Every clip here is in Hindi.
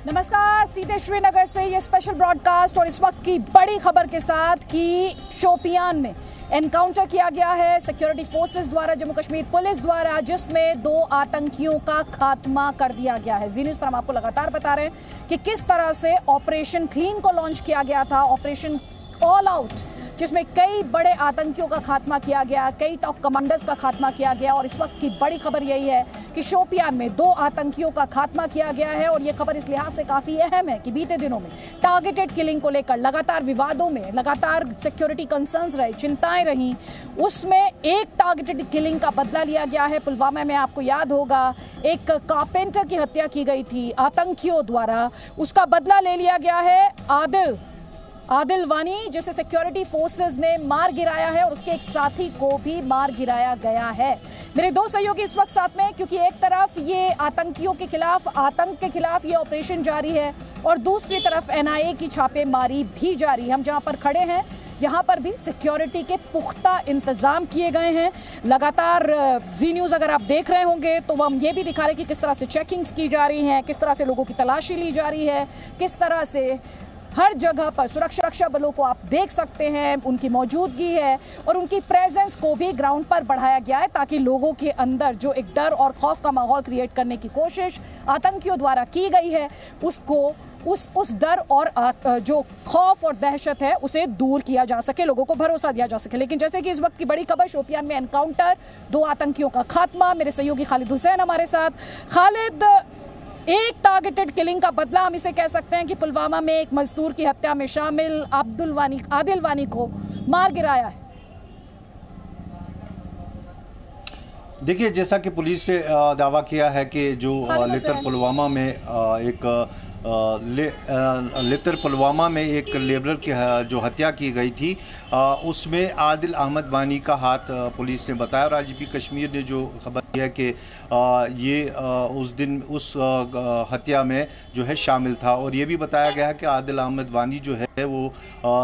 नमस्कार, सीधे श्रीनगर से ये स्पेशल ब्रॉडकास्ट और इस वक्त की बड़ी खबर के साथ कि शोपियान में एनकाउंटर किया गया है सिक्योरिटी फोर्सेस द्वारा, जम्मू कश्मीर पुलिस द्वारा, जिसमें 2 आतंकियों का खात्मा कर दिया गया है। जी न्यूज़ पर हम आपको लगातार बता रहे हैं कि किस तरह से ऑपरेशन क्लीन को लॉन्च किया गया था, ऑपरेशन ऑल आउट, जिसमें कई बड़े आतंकियों का खात्मा किया गया, कई टॉप कमांडर्स का खात्मा किया गया। और इस वक्त की बड़ी खबर यही है कि शोपियान में 2 आतंकियों का खात्मा किया गया है। और ये खबर इस लिहाज से काफ़ी अहम है कि बीते दिनों में टारगेटेड किलिंग को लेकर लगातार विवादों में, लगातार सिक्योरिटी कंसर्न्स रहे, चिंताएं रहीं, उसमें एक टारगेटेड किलिंग का बदला लिया गया है। पुलवामा में आपको याद होगा एक कारपेंटर की हत्या की गई थी आतंकियों द्वारा, उसका बदला ले लिया गया है आदिल वानी, जिसे सिक्योरिटी फोर्सेस ने मार गिराया है और उसके एक साथी को भी मार गिराया गया है। मेरे 2 सहयोगी इस वक्त साथ में, क्योंकि एक तरफ ये आतंकियों के खिलाफ, आतंक के खिलाफ ये ऑपरेशन जारी है और दूसरी तरफ एनआईए की छापेमारी भी जारी है। हम जहां पर खड़े हैं यहाँ पर भी सिक्योरिटी के पुख्ता इंतजाम किए गए हैं। लगातार जी न्यूज़ अगर आप देख रहे होंगे तो हम ये भी दिखा रहे हैं कि किस तरह से चेकिंग्स की जा रही हैं, किस तरह से लोगों की तलाशी ली जा रही है, किस तरह से हर जगह पर सुरक्षा बलों को आप देख सकते हैं, उनकी मौजूदगी है और उनकी प्रेजेंस को भी ग्राउंड पर बढ़ाया गया है, ताकि लोगों के अंदर जो एक डर और खौफ का माहौल क्रिएट करने की कोशिश आतंकियों द्वारा की गई है, उसको उस डर और जो खौफ और दहशत है उसे दूर किया जा सके, लोगों को भरोसा दिया जा सके। लेकिन जैसे कि इस वक्त की बड़ी खबर, शोपियान में एनकाउंटर, 2 आतंकियों का खात्मा। मेरे सहयोगी खालिद हुसैन हमारे साथ। खालिद, एक टारगेटेड किलिंग का बदला हम इसे कह सकते हैं कि पुलवामा में एक मजदूर की हत्या में शामिल आदिल वानी को मार गिराया है। देखिए, जैसा कि पुलिस ने दावा किया है कि जो लेतर पुलवामा में एक लेबरर की जो हत्या की गई थी, उसमें आदिल अहमद वानी का हाथ पुलिस ने बताया। और आईजीपी कश्मीर ने जो खबर दी है कि ये उस दिन उस हत्या में जो है शामिल था। और ये भी बताया गया है कि आदिल अहमद वानी जो है वो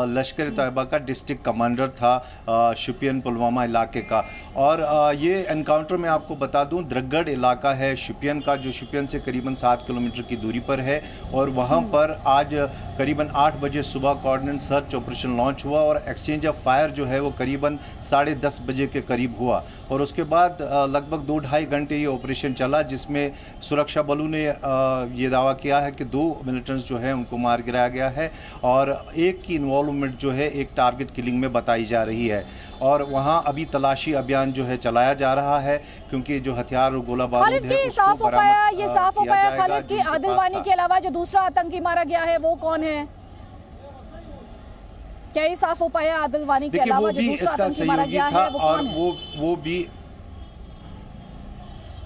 लश्कर तैयबा का डिस्ट्रिक्ट कमांडर था शोपियान पुलवामा इलाके का। और ये एनकाउंटर मैं आपको बता दूं, द्रगड़ इलाका है शोपियान का, जो शोपियान से करीबन 7 किलोमीटर की दूरी पर है। और वहाँ पर आज करीबन 8 बजे सुबह कोऑर्डिनेट सर्च ऑपरेशन लॉन्च हुआ और एक्सचेंज ऑफ फायर जो है वो करीबन 10:30 बजे के करीब हुआ। और उसके बाद लगभग 2-2.5 घंटे ये ऑपरेशन चला, जिसमें सुरक्षा बलों ने ये दावा किया है कि 2 मिलिटेंट्स जो है उनको मार गिराया गया है और एक की इन्वॉल्वमेंट जो है एक टारगेट किलिंग में बताई जा रही है। और वहाँ अभी तलाशी अभियान जो है चलाया जा रहा है, क्योंकि जो हथियार और गोला बारूद है ये साफ हो पाया खालिद कि आदिल वानी के अलावा जो दूसरा आतंकी मारा गया है वो कौन है? क्या ये साफ हो पाया आदिल वानी के अलावा जो दूसरा आतंकी मारा गया है वो कौन है?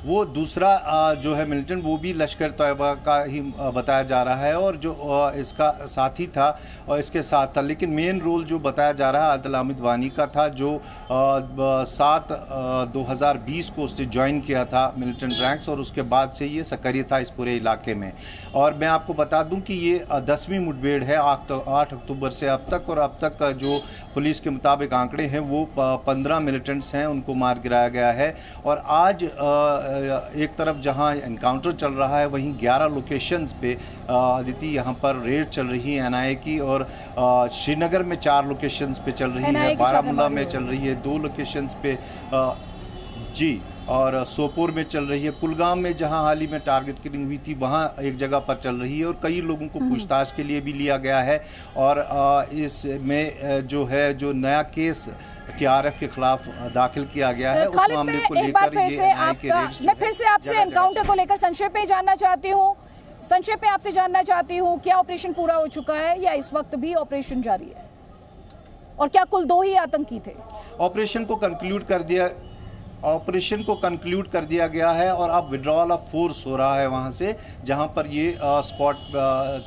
वो दूसरा जो है मिलिटेंट वो भी लश्कर तैयबा का ही बताया जा रहा है और जो इसका साथी था और इसके साथ था। लेकिन मेन रोल जो बताया जा रहा है आदिल अहमद वानी का था, जो 7/2020 को उसने ज्वाइन किया था मिलिटेंट रैंक्स और उसके बाद से ये सक्रिय था इस पूरे इलाके में। और मैं आपको बता दूं कि ये 10वीं मुठभेड़ है 8 अक्टूबर से अब तक। और अब तक जो पुलिस के मुताबिक आंकड़े हैं वो 15 मिलिटेंट्स हैं, उनको मार गिराया गया है। और आज एक तरफ जहां एनकाउंटर चल रहा है, वहीं 11 लोकेशंस पे अदिति यहाँ पर रेड चल रही है एनआईए की। और श्रीनगर में 4 लोकेशंस पे चल रही है, बारामूला में चल रही है 2 लोकेशंस पे जी, और सोपोर में चल रही है। कुलगाम में जहां हाल ही में टारगेट किलिंग हुई थी वहां एक जगह पर चल रही है। और कई लोगों को पूछताछ के लिए भी लिया गया है। और इसमें जो है जो नया केस टीआरएफ के खिलाफ दाखिल किया गया है, उस मामले को लेकर मैं फिर से आपसे एनकाउंटर को लेकर संक्षेप में जानना चाहती हूँ, क्या ऑपरेशन पूरा हो चुका है या इस वक्त भी ऑपरेशन जारी है? और क्या कुल 2 ही आतंकी थे? ऑपरेशन को कंक्लूड कर दिया गया है और अब विड्रॉल ऑफ फोर्स हो रहा है वहाँ से जहाँ पर ये स्पॉट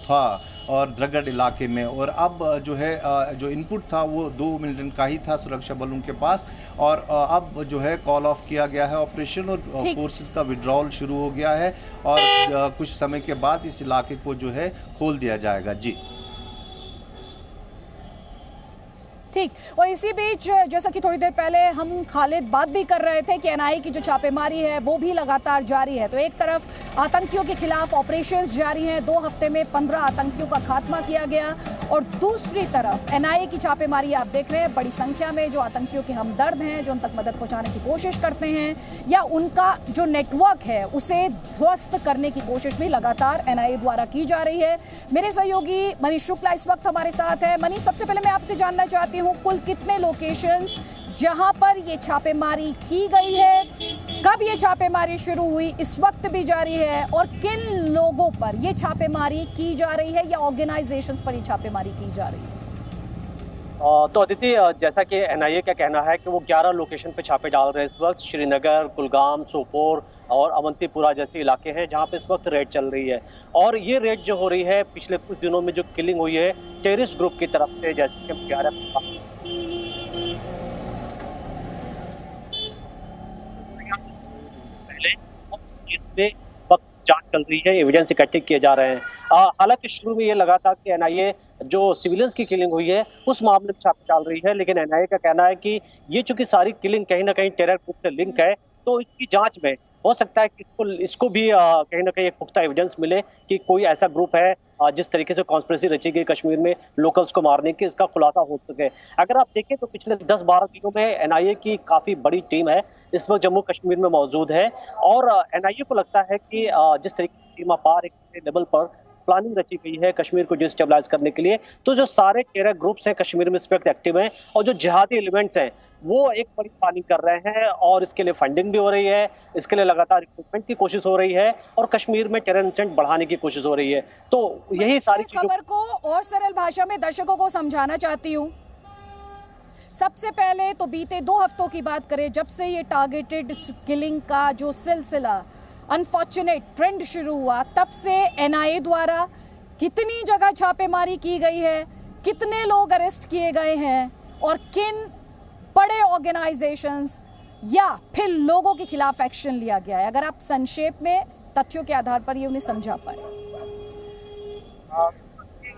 था और द्रगड़ इलाके में। और अब जो है जो इनपुट था वो 2 मिलिटेंट का ही था सुरक्षा बलों के पास। और अब जो है कॉल ऑफ किया गया है ऑपरेशन और फोर्सेस का विड्रॉल शुरू हो गया है। और कुछ समय के बाद इस इलाके को जो है खोल दिया जाएगा। जी ठीक। और इसी बीच जैसा कि थोड़ी देर पहले हम खालिद बात भी कर रहे थे कि एनआईए की जो छापेमारी है वो भी लगातार जारी है। तो एक तरफ आतंकियों के खिलाफ ऑपरेशंस जारी हैं, 2 हफ्ते में 15 आतंकियों का खात्मा किया गया, और दूसरी तरफ एनआईए की छापेमारी आप देख रहे हैं, बड़ी संख्या में जो आतंकियों के हमदर्द हैं, जो उन तक मदद पहुंचाने की कोशिश करते हैं या उनका जो नेटवर्क है उसे ध्वस्त करने की कोशिश भी लगातार एनआईए द्वारा की जा रही है। मेरे सहयोगी मनीष शुक्ला इस वक्त हमारे साथ है। मनीष, सबसे पहले मैं आपसे जानना चाहती हूँ कुल कितने लोकेशंस जहां पर ये छापेमारी की गई है, कब ये छापेमारी शुरू हुई, इस वक्त भी जारी है, और किन लोगों पर ये छापेमारी की जा रही है या ऑर्गेनाइजेशंस पर ये छापेमारी की जा रही है? तो अदिति, जैसा कि एनआईए का कहना है कि वो 11 लोकेशन पे छापे डाल रहे हैं इस वक्त। श्रीनगर, कुलगाम, सोपोर और अवंतीपुरा जैसे इलाके हैं जहां पे इस वक्त रेड चल रही है। और ये रेड जो हो रही है पिछले कुछ दिनों में जो किलिंग हुई है टेररिस्ट ग्रुप की तरफ से, जैसे कि 11 पहले इसमें वक्त जांच चल रही है, एविडेंस इकट्ठे किए जा रहे हैं। हालांकि शुरू में ये लगा था कि एनआईए जो सिविलियंस की किलिंग हुई है उस मामले में छापे डाल रही है, लेकिन एनआईए का कहना है कि ये चूंकि सारी किलिंग कहीं ना कहीं टेरर ग्रुप से लिंक है, तो इसकी जांच में हो सकता है कि इसको भी कहीं ना कहीं एक पुख्ता एविडेंस मिले कि कोई ऐसा ग्रुप है जिस तरीके से कॉन्स्पिरेसी रची गई कश्मीर में लोकल्स को मारने की, इसका खुलासा हो सके। अगर आप देखें तो पिछले 10-12 दिनों में एनआईए की काफी बड़ी टीम है इस वक्त जम्मू कश्मीर में मौजूद है, और एनआईए को लगता है कि जिस तरीके से सीमा पार एक लेवल पर प्लानिंग रची गई है कश्मीर को डिस्टेबलाइज करने के लिए, तो जो सारे टेरर ग्रुप्स हैं कश्मीर में इस वक्त एक्टिव हैं, और जो जिहादी एलिमेंट्स हैं वो एक बड़ी प्लानिंग कर रहे हैं, और इसके लिए फंडिंग भी हो रही है, इसके लिए लगातार रिक्रूटमेंट की कोशिश हो रही है, और कश्मीर में टेरर इंसिडेंट बढ़ाने की कोशिश हो रही है। तो यही सारी चीजों खबर को और सरल भाषा में दर्शकों को समझाना चाहती हूँ। सबसे पहले तो बीते 2 हफ्तों की बात करें, जब से ये टारगेटेड किलिंग का जो सिलसिला अनफॉर्चुनेट ट्रेंड शुरू हुआ, तब से एनआईए द्वारा कितनी जगह छापेमारी की गई है, कितने लोग अरेस्ट किए गए हैं, और किन बड़े ऑर्गेनाइजेशंस या फिर लोगों के खिलाफ एक्शन लिया गया है, अगर आप संक्षेप में तथ्यों के आधार पर ये उन्हें समझा पाए।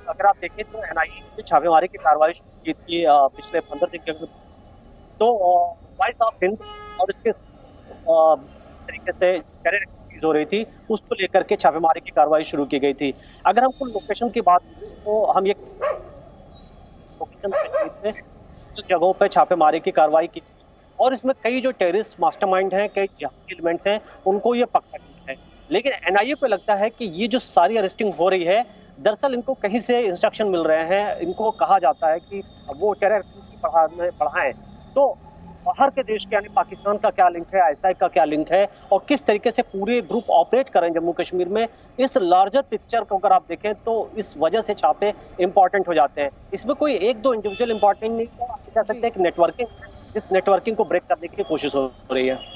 अगर आप देखें तो एनआईए ने छापेमारी की कार्रवाई शुरू की थी पिछले 15 दिन के अंदर, तो वॉइस ऑफ हिंद और इसके तरीके से टेरर एक्टिविटीज हो रही थी, उसको लेकर के छापेमारी की कार्रवाई शुरू की गई थी। अगर हम कुल लोकेशन की बात करें तो हम ये लोकेशन जगहों पर छापेमारी की कार्रवाई की, और इसमें कई जो टेररिस्ट मास्टरमाइंड हैं, कई जिहादी एलिमेंट्स हैं, उनको ये पकड़ा गया है। लेकिन एनआईए को लगता है कि ये जो सारी अरेस्टिंग हो रही है, दरअसल इनको कहीं से इंस्ट्रक्शन मिल रहे हैं, इनको कहा जाता है कि वो टेरर बढ़ाएं। तो बाहर के देश के यानी पाकिस्तान का क्या लिंक है, आईएसआई का क्या लिंक है, और किस तरीके से पूरे ग्रुप ऑपरेट करें जम्मू कश्मीर में, इस लार्जर पिक्चर को अगर आप देखें तो इस वजह से छापे इंपॉर्टेंट हो जाते हैं। इसमें कोई 1-2 इंडिविजुअल इंपॉर्टेंट नहीं है, आप कह सकते हैं कि नेटवर्किंग, इस नेटवर्किंग को ब्रेक करने की कोशिश हो रही है।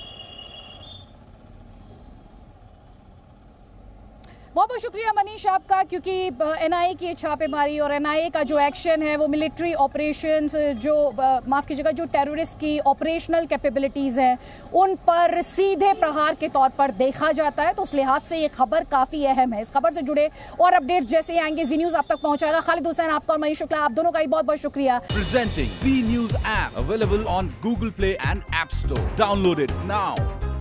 बहुत बहुत शुक्रिया मनीष आपका, क्योंकि एनआईए की छापेमारी और एनआईए का जो एक्शन है वो मिलिट्री ऑपरेशंस, जो माफ़ कीजिएगा, जो टेररिस्ट की ऑपरेशनल कैपेबिलिटीज़ हैं उन पर सीधे प्रहार के तौर पर देखा जाता है। तो उस लिहाज से ये खबर काफ़ी अहम है। इस खबर से जुड़े और अपडेट्स जैसे आएंगे जी न्यूज़ आप तक पहुंचाएगा। खालिद हुसैन आपका और मनीष शुक्ला आप दोनों का ही बहुत बहुत शुक्रिया। Presenting B news app available on Google Play and App Store. Download it now.